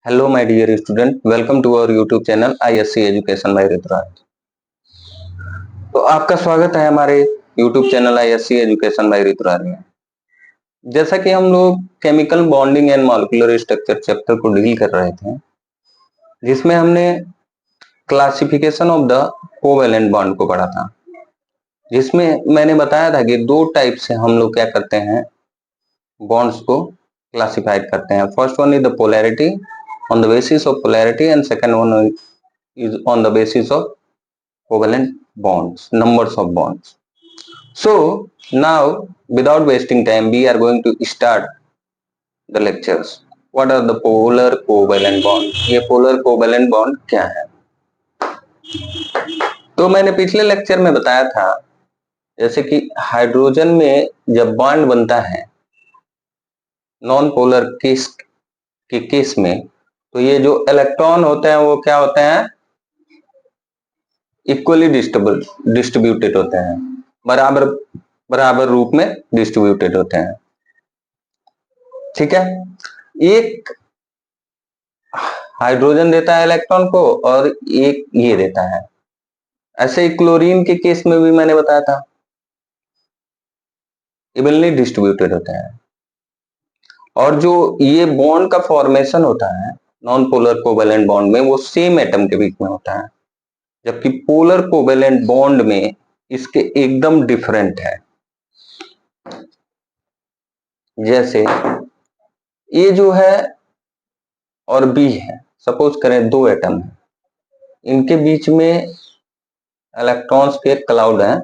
Hello, my dear student. Welcome to our YouTube channel ISC Education by Rituraj. तो आपका स्वागत है हमारे YouTube channel ISC Education by Rituraj में। जैसा कि हम लोग chemical bonding and molecular structure chapter को डील कर रहे थे, जिसमें हमने classification of the covalent bond को पढ़ा था, जिसमें मैंने बताया था कि दो टाइप से हम लोग क्या करते हैं, बॉन्ड्स को क्लासिफाइड करते हैं। First one is the polarity on the basis of polarity and second one is on the basis of covalent bonds, numbers of bonds. So now without wasting time we are going to start the lectures. What are the polar covalent bond? ये polar covalent bond क्या है? तो मैंने पिछले lecture में बताया था, जैसे कि हाइड्रोजन में जब बॉन्ड बनता है नॉन पोलर केस के केस में, तो ये जो इलेक्ट्रॉन होते हैं वो क्या होते हैं, इक्वली डिस्ट्रीब्यूटेड होते हैं, बराबर बराबर रूप में डिस्ट्रीब्यूटेड होते हैं। ठीक है, एक हाइड्रोजन देता है इलेक्ट्रॉन को और एक ये देता है। ऐसे ही क्लोरीन के केस में भी मैंने बताया था, इवनली डिस्ट्रीब्यूटेड होते हैं। और जो ये बॉन्ड का फॉर्मेशन होता है नॉन पोलर कोवेलेंट बॉन्ड में, वो सेम एटम के बीच में होता है, जबकि पोलर कोवेलेंट बॉन्ड में इसके एकदम डिफरेंट है। जैसे ये जो है और बी है, सपोज करें दो एटम है, इनके बीच में इलेक्ट्रॉन्स के क्लाउड है।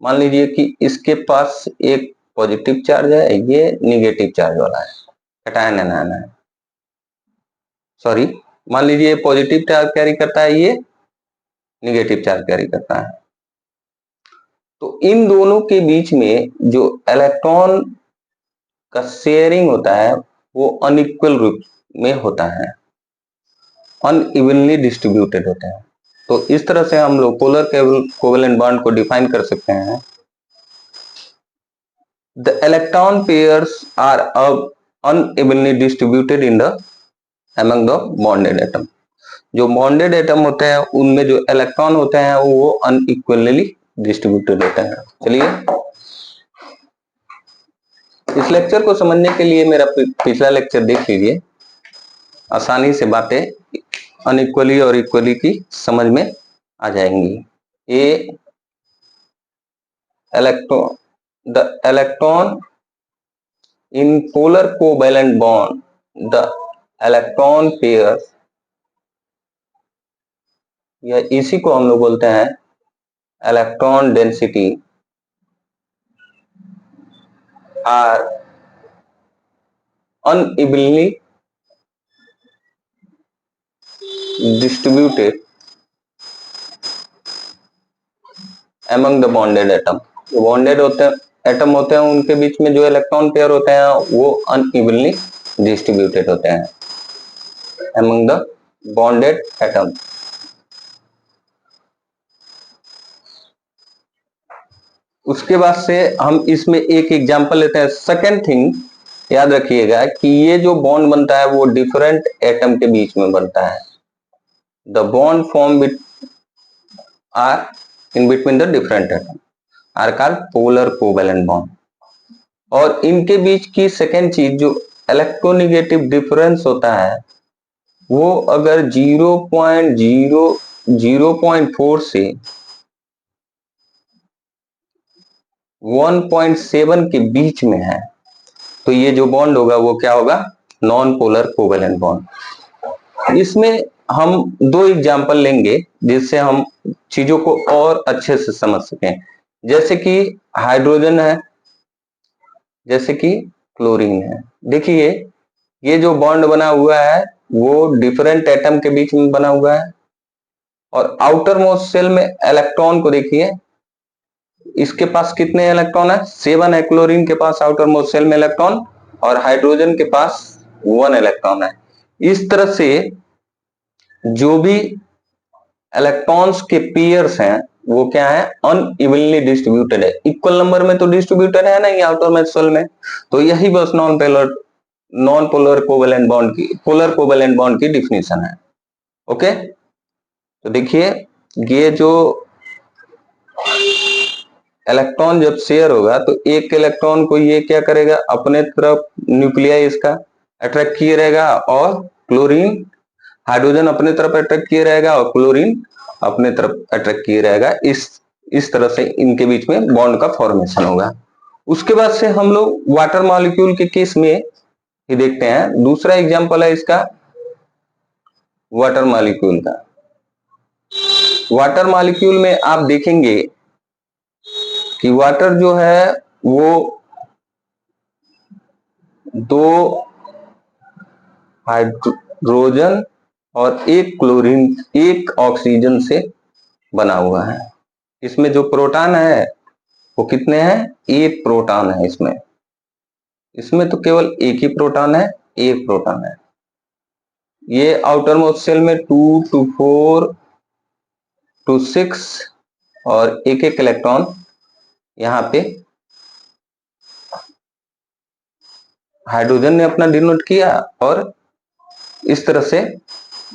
मान लीजिए कि इसके पास एक पॉजिटिव चार्ज है, ये निगेटिव चार्ज वाला है, कैटायन एनायन है। सॉरी, मान लीजिए पॉजिटिव चार्ज कैरी करता है, ये निगेटिव चार्ज कैरी करता है। तो इन दोनों के बीच में जो इलेक्ट्रॉन का शेयरिंग होता है वो अनइक्वल रूप में होता है, अनइवनली डिस्ट्रीब्यूटेड होते हैं। तो इस तरह से हम लोग पोलर कोवेलेंट बॉन्ड को डिफाइन कर सकते हैं। The electron pairs are unevenly distributed in the among the bonded atom. जो बॉन्डेड एटम होते हैं उनमें जो इलेक्ट्रॉन होते हैं वो अनइक्वली डिस्ट्रीब्यूटेड होते हैं। चलिए, इस लेक्चर को समझने के लिए मेरा पिछला लेक्चर देख लीजिए, आसानी से बातें अनइक्वली और इक्वली की समझ में आ जाएंगी। A electron, the electron in polar covalent bond, the electron pair, या इसी को हम लोग बोलते हैं electron density, are unevenly distributed among the bonded atom। जो बॉन्डेड होते हैं एटम होते हैं उनके बीच में जो इलेक्ट्रॉन पेयर होते हैं वो अनइवनली डिस्ट्रीब्यूटेड होते हैं among the bonded atom। उसके बाद से हम इसमें एक एग्जांपल लेते हैं। सेकेंड थिंग याद रखिएगा कि ये जो बॉन्ड बनता है वो डिफरेंट एटम के बीच में बनता है। The bond form are in between the different atom are called polar covalent bond. और इनके बीच की सेकेंड चीज जो इलेक्ट्रोनेगेटिव डिफरेंस होता है वो अगर 0.4 से 1.7 के बीच में है, तो ये जो बॉन्ड होगा वो क्या होगा, नॉन पोलर कोवेलेंट बॉन्ड। इसमें हम दो एग्जांपल लेंगे जिससे हम चीजों को और अच्छे से समझ सकें। जैसे कि हाइड्रोजन है, जैसे कि क्लोरीन है। देखिए ये जो बॉन्ड बना हुआ है वो डिफरेंट एटम के बीच में बना हुआ है, और आउटर मोस्ट सेल में इलेक्ट्रॉन को देखिए, इसके पास कितने इलेक्ट्रॉन है, 7 है क्लोरीन के पास आउटर मोस्ट सेल में इलेक्ट्रॉन, और हाइड्रोजन के पास 1 इलेक्ट्रॉन है। इस तरह से जो भी इलेक्ट्रॉन्स के पेयर्स हैं वो क्या है, अनइवनली डिस्ट्रीब्यूटेड है। इक्वल नंबर में तो डिस्ट्रीब्यूटेड है नहीं आउटर मोस्ट सेल में, तो यही बस non polar non polar covalent bond की, पोलर कोवेलेंट बॉन्ड की डिफिनीशन है। ओके, तो देखिए ये जो इलेक्ट्रॉन जब शेयर होगा तो एक इलेक्ट्रॉन को ये क्या करेगा, अपने तरफ न्यूक्लियाई इसका अट्रैक्ट किए रहेगा, और क्लोरीन हाइड्रोजन अपने तरफ अट्रैक्ट किए रहेगा और क्लोरीन अपने तरफ अट्रैक्ट किए रहेगा। इस तरह से इनके बीच में बॉन्ड का फॉर्मेशन होगा। उसके बाद से हम लोग वाटर मॉलिक्यूल के केस में ही देखते हैं। दूसरा एग्जांपल है इसका वाटर मॉलिक्यूल का। वाटर मॉलिक्यूल में आप देखेंगे कि वाटर जो है वो दो हाइड्रोजन और एक क्लोरीन एक ऑक्सीजन से बना हुआ है। इसमें जो प्रोटॉन है वो कितने हैं, एक प्रोटॉन है इसमें। इसमें तो केवल एक ही प्रोटॉन है, एक प्रोटॉन है। ये आउटर मोस्ट शेल में 2 to 4 to 6 और एक एक इलेक्ट्रॉन यहाँ पे हाइड्रोजन ने अपना डिनोट किया, और इस तरह से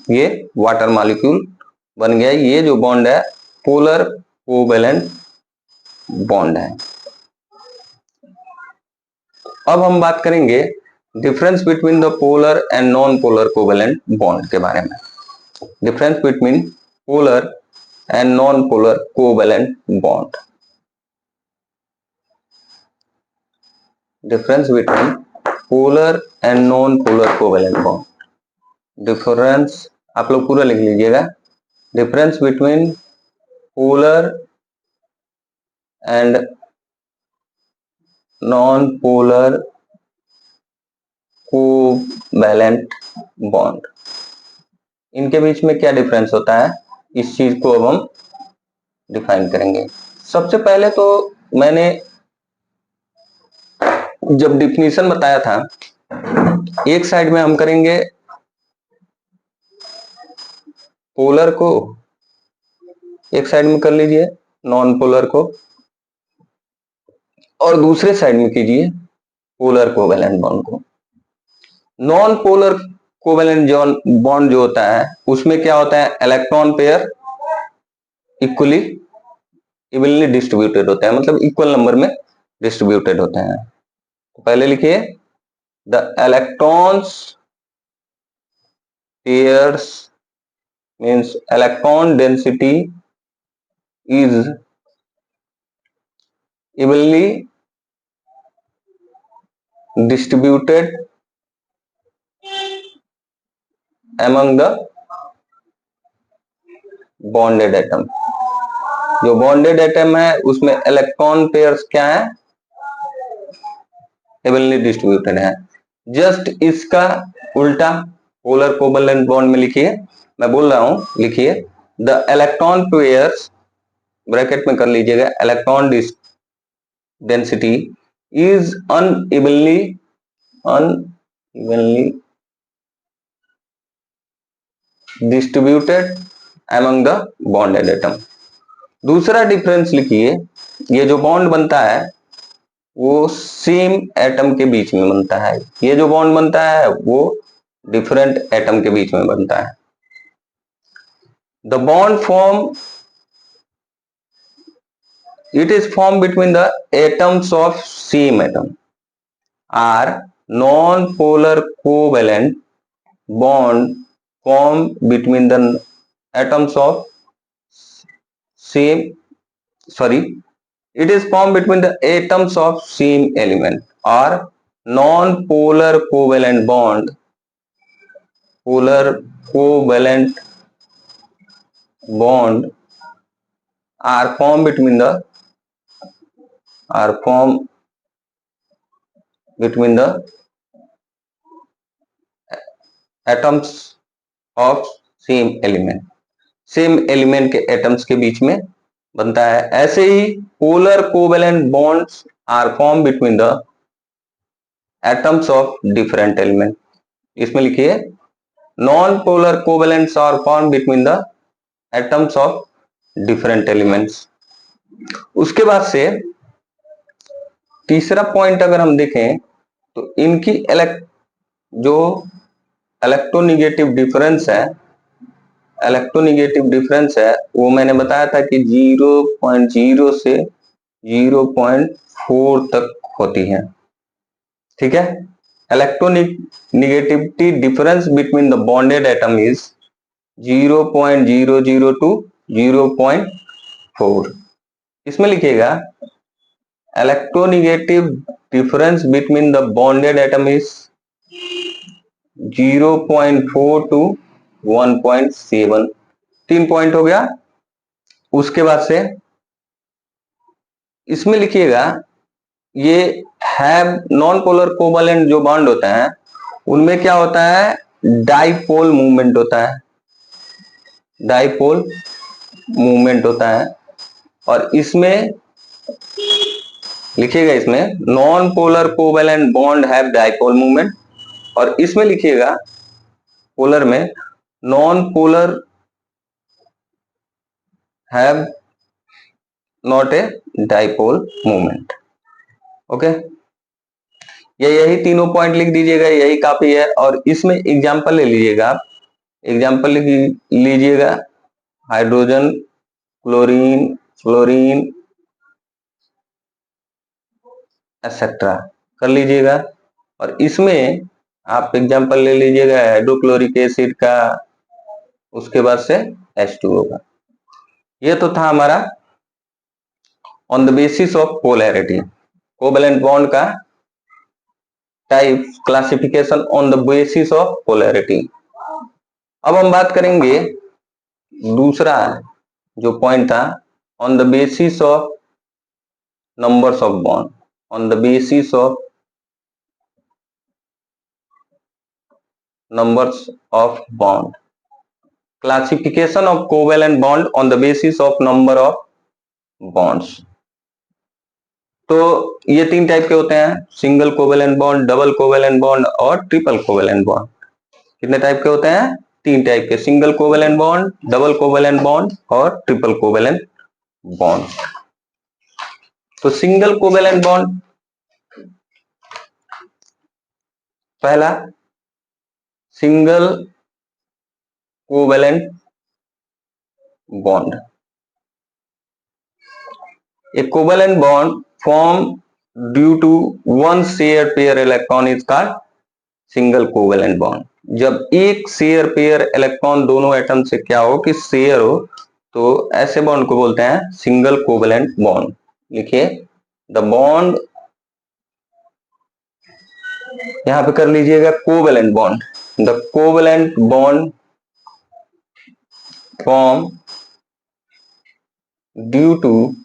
ये वाटर मॉलिक्यूल बन गया। ये जो बॉन्ड है पोलर कोवेलेंट बॉन्ड है। अब हम बात करेंगे difference between the polar and non polar covalent bond के बारे में। Difference between polar and non polar covalent bond. Difference between polar and non polar covalent bond. Difference आप लोग पूरा लिख लीजिएगा। Difference between polar and non polar covalent bond, इनके बीच में क्या डिफरेंस होता है, इस चीज को अब हम डिफाइन करेंगे। सबसे पहले तो मैंने जब डिफिनीशन बताया था, एक साइड में हम करेंगे पोलर को, एक साइड में कर लीजिए नॉन पोलर को, और दूसरे साइड में कीजिए पोलर कोवेलेंट बॉन्ड को। नॉन पोलर कोवेलेंट बॉन्ड जो होता है उसमें क्या होता है, electron pair equally evenly distributed होता है, मतलब इक्वल नंबर में डिस्ट्रीब्यूटेड होते हैं। तो पहले लिखिए the electrons pairs means electron density is evenly distributed among the bonded atom। जो बॉन्डेड एटम है उसमें इलेक्ट्रॉन पेयर्स क्या है, evenly डिस्ट्रीब्यूटेड है। जस्ट इसका उल्टा पोलर कोवेलेंट बॉन्ड में लिखिए, मैं बोल रहा हूं लिखिए द इलेक्ट्रॉन पेयर्स, ब्रैकेट में कर लीजिएगा, electron density is unevenly distributed among the bonded atom। दूसरा डिफरेंस लिखिए, ये जो बॉन्ड बनता है वो सेम एटम के बीच में बनता है, ये जो बॉन्ड बनता है वो डिफरेंट एटम के बीच में बनता है। The bond form, it is formed between the atoms of same atom are non-polar covalent bond formed between the atoms of same, sorry, it is formed between the atoms of same element or non-polar covalent bond, polar covalent bond are formed between the atoms of same element, same element के atoms के बीच में बनता है। ऐसे ही polar covalent bonds are form between the atoms of different element. इसमें लिखिए non polar covalents are form between the atoms of different elements. उसके बाद से तीसरा पॉइंट अगर हम देखें तो इनकी जो इलेक्ट्रोनिगेटिव डिफरेंस है वो मैंने बताया था कि 0.0 से 0.4 तक होती है। ठीक है, electronegativity difference between the bonded atom is 0.00 to 0.4। इसमें लिखिएगा electronegative difference between the bonded atom is 0.4 to 1.7। 3 point हो गया। उसके बाद से इसमें लिखिएगा ये हैव नॉन पोलर कोवलेंट जो बॉन्ड होता है उनमें क्या होता है, डाइपोल मूवमेंट होता है, डाइपोल मूवमेंट होता है। और इसमें लिखिएगा, इसमें non polar covalent bond have dipole movement, और इसमें लिखिएगा पोलर में non polar have not a dipole movement. Okay, ये यही तीनों पॉइंट लिख दीजिएगा, यही काफी है। और इसमें एग्जांपल ले लीजिएगा आप, एग्जांपल लिख लीजिएगा हाइड्रोजन, क्लोरीन, फ्लोरीन एक्सेट्रा कर लीजिएगा। और इसमें आप एग्जांपल ले लीजिएगा हाइड्रोक्लोरिक एसिड का, उसके बाद से H2O का। ये तो था हमारा on the basis of polarity, covalent bond का type classification on the basis of polarity. अब हम बात करेंगे दूसरा जो पॉइंट था, on the basis of numbers of bond, on the basis of numbers of bond, classification of covalent bond on the basis of number of bonds। तो ये 3 type के होते हैं, single covalent bond, double covalent bond और triple covalent bond. कितने type के होते हैं? 3 टाइप के, single covalent bond, double covalent bond और ट्रिपल कोवेलेंट बॉन्ड। तो सिंगल कोवेलेंट बॉन्ड, पहला single covalent bond, a covalent bond formed due to one shared pair electron is called single covalent bond। जब एक share pair electron दोनों atom से क्या हो कि शेयर हो, तो ऐसे बॉन्ड को बोलते हैं सिंगल कोवेलेंट बॉन्ड। लिखिए द बॉन्ड, यहां पे कर लीजिएगा covalent bond, the covalent bond form due to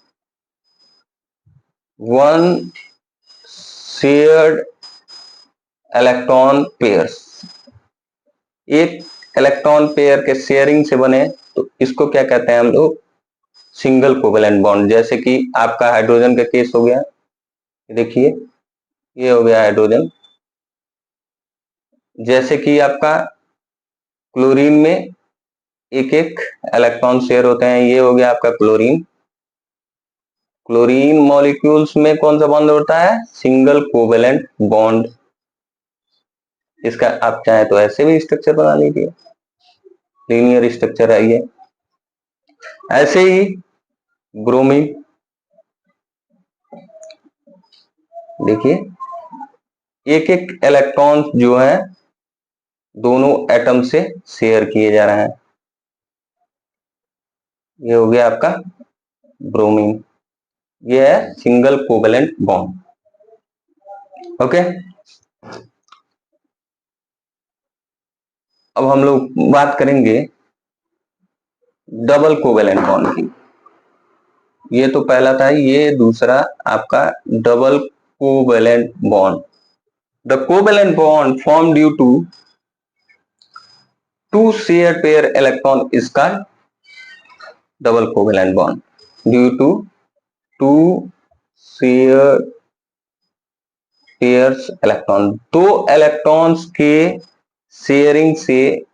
one shared electron pairs, एक इलेक्ट्रॉन पेयर के शेयरिंग से बने, तो इसको क्या कहते हैं हम लोग? Single covalent bond. जैसे कि आपका हाइड्रोजन का केस हो गया, देखिए ये हो गया हाइड्रोजन। जैसे कि आपका क्लोरीन में एक एक इलेक्ट्रॉन शेयर होते हैं, ये हो गया आपका क्लोरीन। क्लोरीन मॉलिक्यूल्स में कौन सा बॉन्ड होता है? Single covalent bond. इसका आप चाहे तो ऐसे भी स्ट्रक्चर बना लीजिए, लीनियर स्ट्रक्चर है ये। ऐसे ही ब्रोमीन, देखिए एक एक इलेक्ट्रॉन जो है दोनों एटम से शेयर किए जा रहे हैं, ये हो गया आपका ब्रोमीन, ये है सिंगल कोवेलेंट बॉन्ड। ओके, अब हम लोग बात करेंगे डबल कोवेलेंट बॉन्ड की। ये तो पहला था, ये दूसरा आपका double covalent bond. The covalent bond form due to two share pair electron is called double covalent bond. Due to two share pairs electron, दो इलेक्ट्रॉन्स के शेयरिंग से,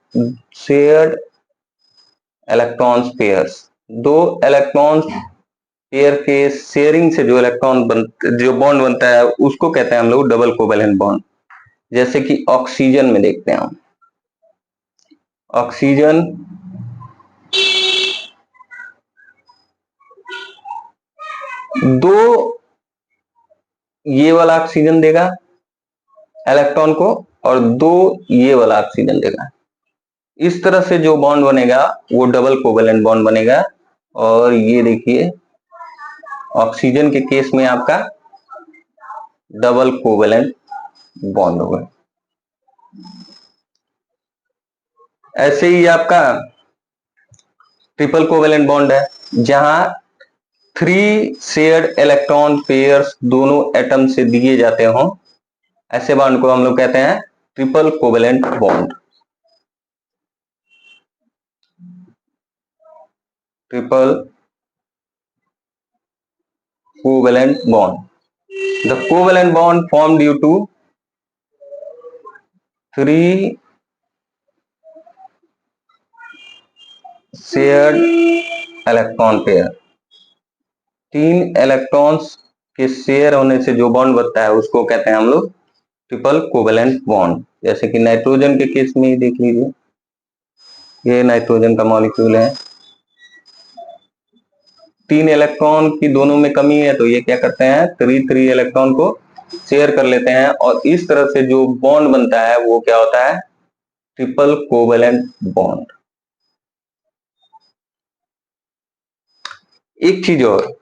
शेयर्ड इलेक्ट्रॉन्स पेयर्स, दो इलेक्ट्रॉन्स पेयर के sharing से जो electron जो bond बनता है उसको कहते हैं हम लोग डबल कोवेलेंट बॉन्ड। जैसे कि ऑक्सीजन में देखते हैं हम, ऑक्सीजन दो ये वाला ऑक्सीजन देगा इलेक्ट्रॉन को और दो ये वाला ऑक्सीजन देगा। इस तरह से जो बॉन्ड बनेगा वो डबल कोवेलेंट बॉन्ड बनेगा। और ये देखिए ऑक्सीजन के केस में आपका डबल कोवेलेंट बॉन्ड होगा। ऐसे ही आपका ट्रिपल कोवेलेंट बॉन्ड है, जहां 3 शेयर्ड इलेक्ट्रॉन पेयर्स दोनों एटम से दिए जाते हों, ऐसे बॉन्ड को हम लोग कहते हैं triple covalent bond. Triple covalent bond, the covalent bond formed due to 3 shared electron pair, 3 electrons के शेयर होने से जो बॉन्ड बनता है उसको कहते हैं हम लोग ट्रिपल कोवेलेंट बॉन्ड। जैसे कि नाइट्रोजन के केस में ही देख लीजिए, ये नाइट्रोजन का मॉलिक्यूल है, 3 इलेक्ट्रॉन की दोनों में कमी है, तो ये क्या करते हैं 3 इलेक्ट्रॉन को शेयर कर लेते हैं और इस तरह से जो बॉन्ड बनता है वो क्या होता है ट्रिपल कोवेलेंट बॉन्ड। एक चीज और,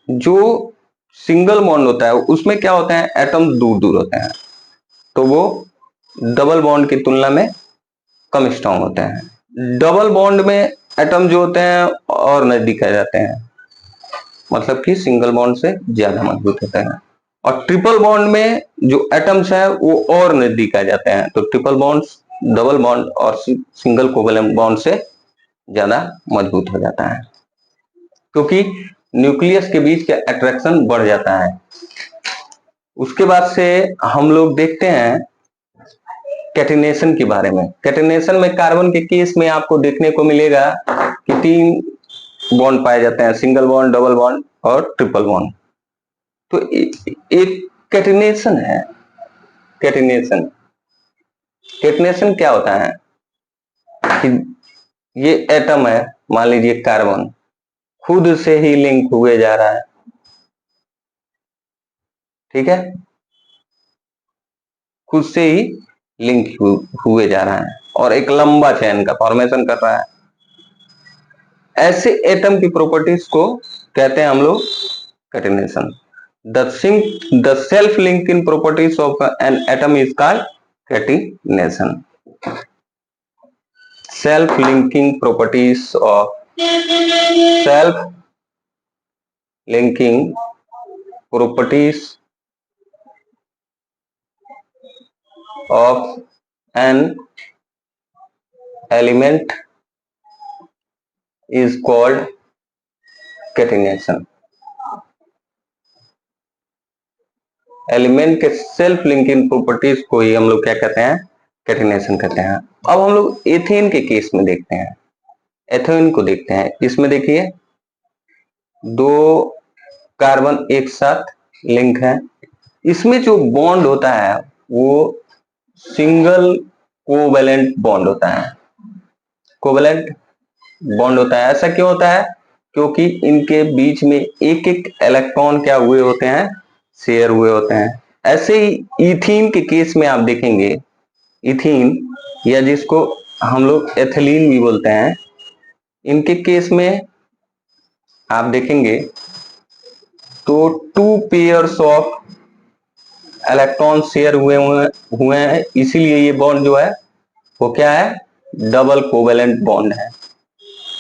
जो सिंगल बॉन्ड होता है उसमें क्या होता है एटम दूर दूर होते हैं, तो वो डबल बॉन्ड की तुलना में कम स्ट्रांग होते हैं। डबल बॉन्ड में एटम जो होते हैं और नजदीक आ जाते हैं, मतलब कि सिंगल बॉन्ड से ज्यादा मजबूत होते हैं। और ट्रिपल बॉन्ड में जो एटम्स है वो और नजदीक आ जाते हैं, तो ट्रिपल बॉन्ड डबल बॉन्ड और सिंगल कोवेलेंट बॉन्ड से ज्यादा मजबूत हो जाता है, क्योंकि न्यूक्लियस के बीच का अट्रैक्शन बढ़ जाता है। उसके बाद से हम लोग देखते हैं कैटिनेशन के बारे में। कैटिनेशन में कार्बन के केस में आपको देखने को मिलेगा कि 3 बॉन्ड पाए जाते हैं, सिंगल बॉन्ड, डबल बॉन्ड और ट्रिपल बॉन्ड। तो एक कैटिनेशन है। कैटिनेशन कैटिनेशन क्या होता है कि ये एटम है, मान लीजिए कार्बन, खुद से ही लिंक हुए जा रहा है, ठीक है, खुद से ही लिंक हुए जा रहा है और एक लंबा चेन का फॉर्मेशन कर रहा है। ऐसे एटम की प्रॉपर्टीज को कहते हैं हम लोग catenation. The self linking properties of an atom is called catenation. Self linking properties of self linking properties of an element is called catenation। Element के सेल्फ लिंकिंग प्रॉपर्टीज को ही हम लोग क्या कहते हैं कैटिनेशन कहते हैं। अब हम लोग एथेन के केस में देखते हैं, एथेन को देखते हैं। इसमें देखिए 2 कार्बन एक साथ लिंक है, इसमें जो बॉन्ड होता है वो सिंगल कोवेलेंट बॉन्ड होता है। कोवेलेंट बॉन्ड होता है। ऐसा क्यों होता है, क्योंकि इनके बीच में एक एक इलेक्ट्रॉन क्या हुए होते हैं शेयर हुए होते हैं। ऐसे ही इथीन के केस में आप देखेंगे, इथीन या जिसको हम लोग एथिलीन भी बोलते हैं, इनके केस में आप देखेंगे तो 2 पेयर्स ऑफ इलेक्ट्रॉन शेयर हुए हैं, इसीलिए ये बॉन्ड जो है वो क्या है डबल कोवेलेंट बॉन्ड है।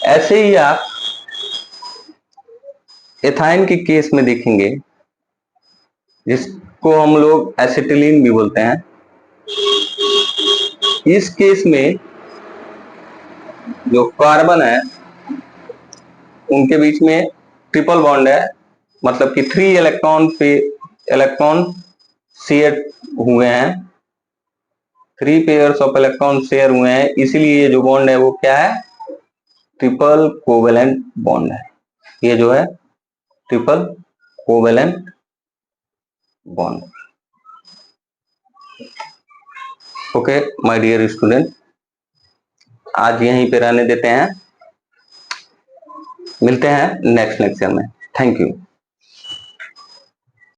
ऐसे ही आप एथाइन के केस में देखेंगे, जिसको हम लोग एसिटिलीन भी बोलते हैं। इस केस में जो कार्बन है उनके बीच में ट्रिपल बॉन्ड है, मतलब कि 3 इलेक्ट्रॉन शेयर हुए हैं, 3 पेयर्स ऑफ इलेक्ट्रॉन शेयर हुए हैं, इसीलिए ये जो बॉन्ड है वो क्या है ट्रिपल कोवेलेंट बॉन्ड है। ये जो है triple covalent bond. Okay my dear student, आज यहीं पे रहने देते हैं, मिलते हैं नेक्स्ट लेक्चर में। Thank you.